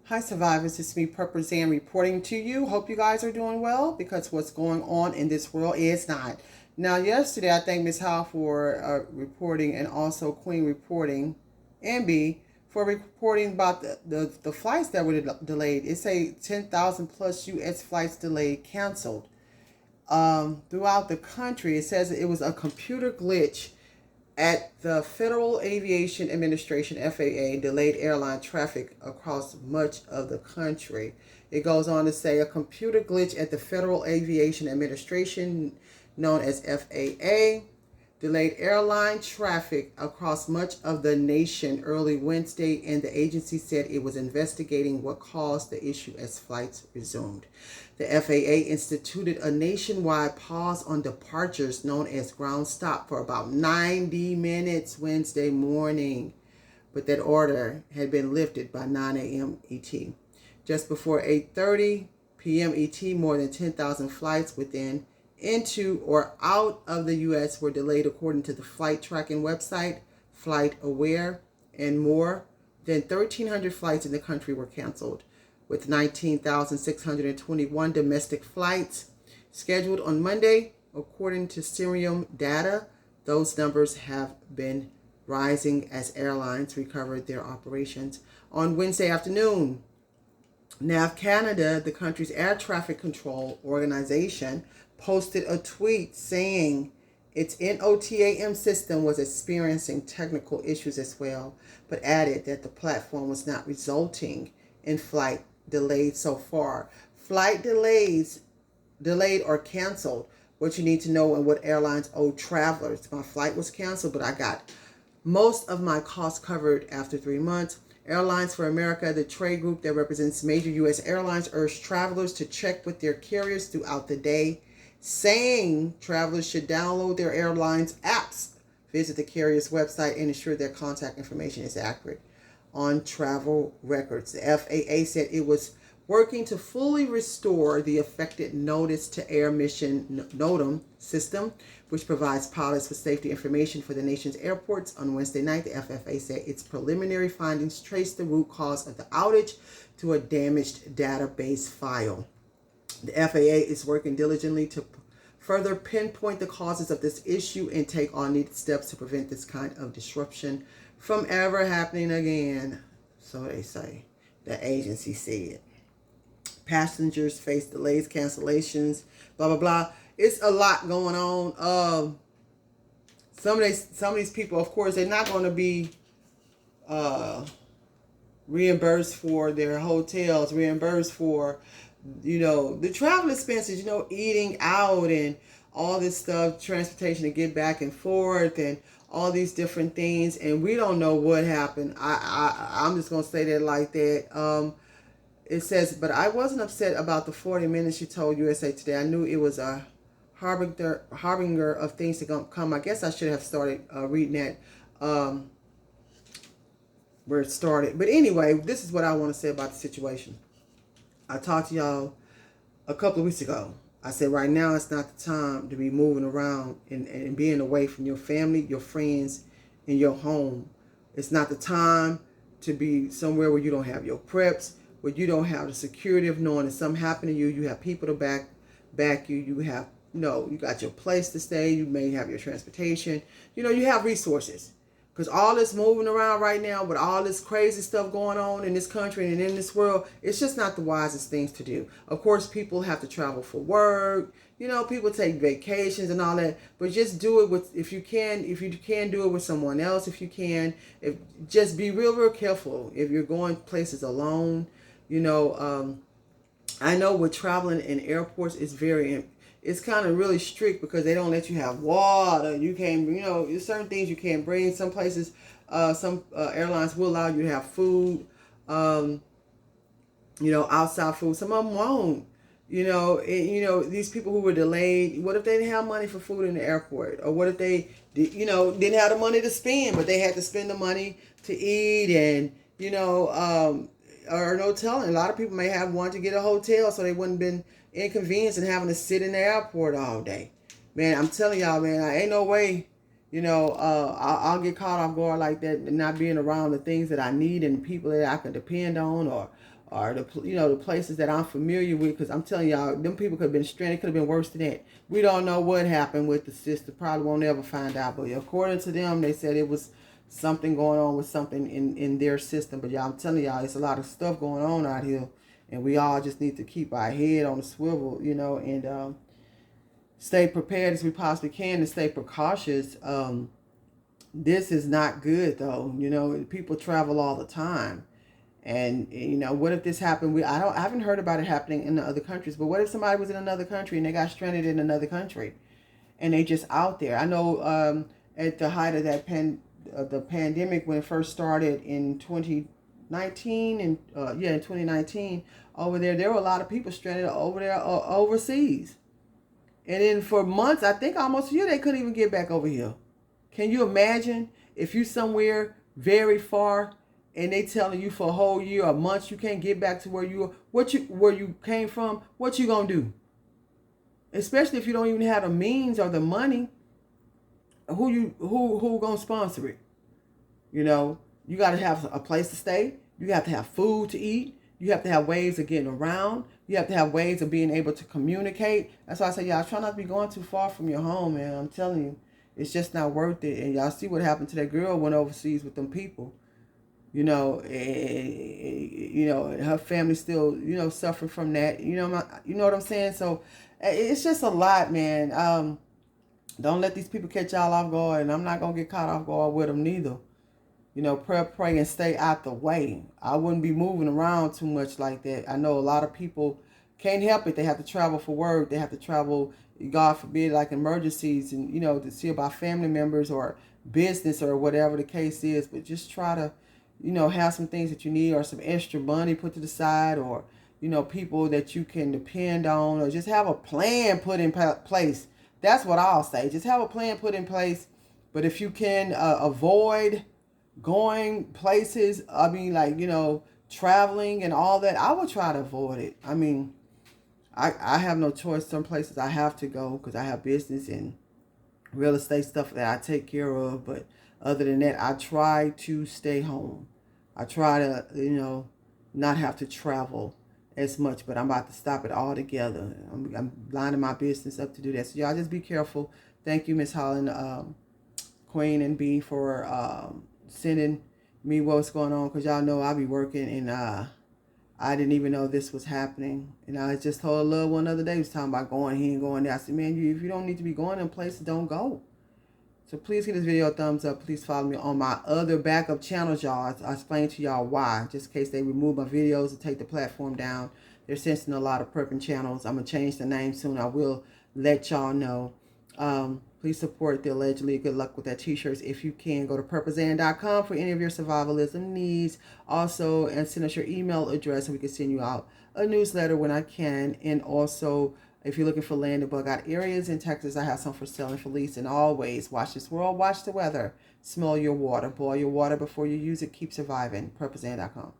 Hi survivors, it's me Purple Zan reporting to you. Hope you guys are doing well because what's going on in this world is not. Now yesterday I thank Miss Howe for reporting and also Queen reporting and B for reporting about the flights that were delayed. It say 10,000 plus U.S. flights delayed, canceled throughout the country. It says it was a computer glitch at the Federal Aviation Administration, FAA, delayed airline traffic across much of the country. It goes on to say a computer glitch at the Federal Aviation Administration, known as FAA, delayed airline traffic across much of the nation early Wednesday, and the agency said it was investigating what caused the issue as flights resumed. The FAA instituted a nationwide pause on departures known as ground stop for about 90 minutes Wednesday morning, but that order had been lifted by 9 a.m. ET. Just before 8:30 p.m. ET, more than 10,000 flights within, into, or out of the U.S. were delayed according to the flight tracking website, FlightAware, and more than 1,300 flights in the country were canceled, with 19,621 domestic flights scheduled on Monday. According to Cirium data, those numbers have been rising as airlines recovered their operations. On Wednesday afternoon, NAV Canada, the country's air traffic control organization, posted a tweet saying its NOTAM system was experiencing technical issues as well, but added that the platform was not resulting in flight delays so far. Flight delays, delayed or canceled, what you need to know and what airlines owe travelers. My flight was canceled, but I got most of my costs covered after 3 months. Airlines for America, the trade group that represents major U.S. airlines, urged travelers to check with their carriers throughout the day, saying travelers should download their airlines apps, visit the carrier's website, and ensure their contact information is accurate on travel records. The FAA said it was working to fully restore the affected notice to air mission NOTAM system, which provides pilots with safety information for the nation's airports. On Wednesday night, the FAA said its preliminary findings traced the root cause of the outage to a damaged database file. The FAA is working diligently to further pinpoint the causes of this issue and take all needed steps to prevent this kind of disruption from ever happening again. So they say, the agency said. Passengers face delays, cancellations, blah, blah, blah. It's a lot going on. Some of these people, of course, they're not going to be reimbursed for their hotels, reimbursed for, the travel expenses, eating out and all this stuff, transportation to get back and forth and all these different things. And we don't know what happened. I'm just going to say that like that. It says, but I wasn't upset about the 40 minutes, she told USA Today. I knew it was a harbinger of things to come. I guess I should have started reading that where it started. But anyway, this is what I want to say about the situation. I talked to y'all a couple of weeks ago. I said right now it's not the time to be moving around and being away from your family, your friends, and your home. It's not the time to be somewhere where you don't have your preps, where you don't have the security of knowing that something happened to you. You have people to back you. You have, you got your place to stay. You may have your transportation. You have resources. Because all this moving around right now with all this crazy stuff going on in this country and in this world, it's just not the wisest things to do. Of course, people have to travel for work. People take vacations and all that. But just do it with, if you can do it with someone else, if you can. Just be real careful if you're going places alone. I know with traveling in airports, it's kind of really strict because they don't let you have water. You can't, there's certain things you can't bring. Some places, some airlines will allow you to have food, outside food. Some of them won't. These people who were delayed, what if they didn't have money for food in the airport? Or what if they, didn't have the money to spend, but they had to spend the money to eat and, or no telling. A lot of people may have wanted to get a hotel so they wouldn't been inconvenienced and having to sit in the airport all day. Man, I'm telling y'all, man, I ain't no way, I'll get caught off guard like that and not being around the things that I need and people that I can depend on or or the places that I'm familiar with, because I'm telling y'all, them people could have been stranded, could have been worse than that. We don't know what happened with the sister. Probably won't ever find out. But according to them, they said it was something going on with something in their system. But y'all, I'm telling y'all, it's a lot of stuff going on out here, and we all just need to keep our head on the swivel, and stay prepared as we possibly can, and stay precautious. This is not good though. People travel all the time. And what if this happened? I haven't heard about it happening in the other countries, but what if somebody was in another country and they got stranded in another country, and they just out there? I know at the height of the pandemic, when it first started in 2019, and in 2019, over there were a lot of people stranded over there overseas, and then for months, I think almost a year, they couldn't even get back over here. Can you imagine if you somewhere very far, and they telling you for a whole year or months you can't get back to where you came from? What you gonna do? Especially if you don't even have the means or the money. Who gonna sponsor it? You got to have a place to stay. You have to have food to eat. You have to have ways of getting around. You have to have ways of being able to communicate. That's why I say, y'all, try not to be going too far from your home, man. I'm telling you, it's just not worth it. And y'all see what happened to that girl went overseas with them people. And her family still, suffering from that. You know what I'm saying? So it's just a lot, man. Don't let these people catch y'all off guard, and I'm not gonna get caught off guard with them neither. Pray, and stay out the way. I wouldn't be moving around too much like that. I know a lot of people can't help it. They have to travel for work. They have to travel, God forbid, like emergencies, and to see about family members or business or whatever the case is. But just try to have some things that you need, or some extra money put to the side, or, people that you can depend on, or just have a plan put in place. That's what I'll say. Just have a plan put in place. But if you can avoid going places, traveling and all that, I would try to avoid it. I have no choice. Some places I have to go because I have business and real estate stuff that I take care of. But other than that, I try to stay home. I try to, not have to travel as much, but I'm about to stop it altogether. I'm lining my business up to do that. So y'all just be careful. Thank you, Miss Holland, Queen and B, for sending me what's going on, because y'all know I be working, and I didn't even know this was happening. And I just told a little one the other day, he was talking about going here and going there. I said, man, if you don't need to be going in places, don't go. So please give this video a thumbs up. Please follow me on my other backup channels, y'all. I explained to y'all why, just in case they remove my videos and take the platform down. They're censoring a lot of prepping channels. I'm going to change the name soon. I will let y'all know. Please support the Allegedly Good Luck with That t-shirts if you can. Go to purpleZan.com for any of your survivalism needs. Also, and send us your email address so we can send you out a newsletter when I can. And also, if you're looking for land in bug out areas in Texas, I have some for sale and for lease. And always, watch this world, watch the weather, smell your water, boil your water before you use it, keep surviving. purpleZan.com.